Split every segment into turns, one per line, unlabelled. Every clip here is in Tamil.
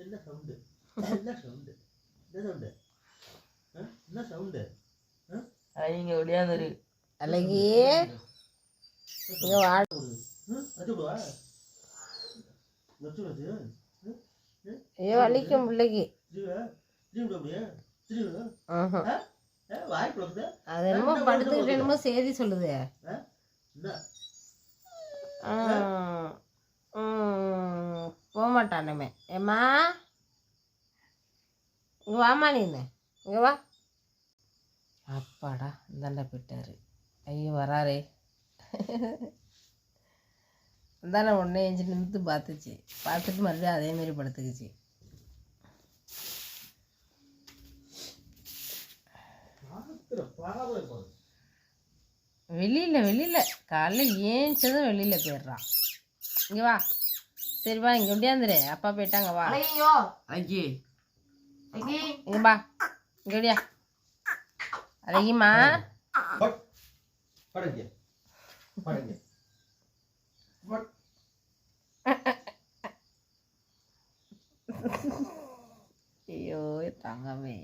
என்ன சவுண்டு என்ன சவுண்டு என்ன சவுண்டு என்ன சவுண்டு
இங்க ஒடியாந்துரு
அழகி இங்க வா. ஐயோ வலிக்கும் பிள்ளைக்கு. அது என்னமோ படுத்துக்கிட்டு என்னமோ செய்தி சொல்லுது. போக மாட்டானுமே. ஏம்மா இங்கே வாமா நீ இங்கே வா. அப்பாடா இந்தாண்டா போயிட்டாரு. ஐயோ வராரே. இந்தாண்டா உடனே எஞ்சி நிமித்து பார்த்துச்சு. பார்த்துட்டு மறுபடியும் அதேமாரி படுத்துக்குச்சு. வெளியில் காலையில் ஏஞ்சதும் வெளியில் போயிடுறான். இங்கே வா. சரி வா இங்கே எப்படியாந்துரு. அப்பா போயிட்டாங்க வா. இங்கே பா இங்கே எப்படியா அழகிமா. ஐயோ தாங்கமே.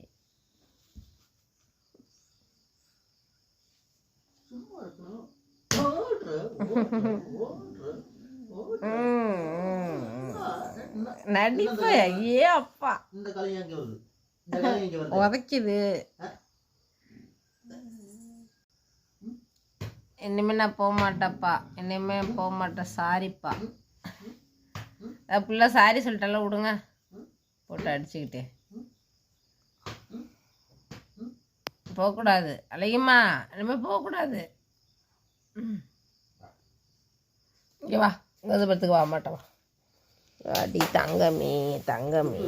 நடிப்பு ஐயே அப்பா உதைக்குது. இனிமே நான் போக மாட்டேப்பா. இனிமே போக மாட்டேன். சாரிப்பா. பிள்ளை சாரி சொல்லிட்டால விடுங்க. போட்டு அடிச்சுக்கிட்டு போகக்கூடாது. அழகிம்மா இனிமேல் போகக்கூடாது. இங்கே வா. இங்கே பத்துக்கு வா மாட்டேன். வா அடி தங்கமே தங்கமே.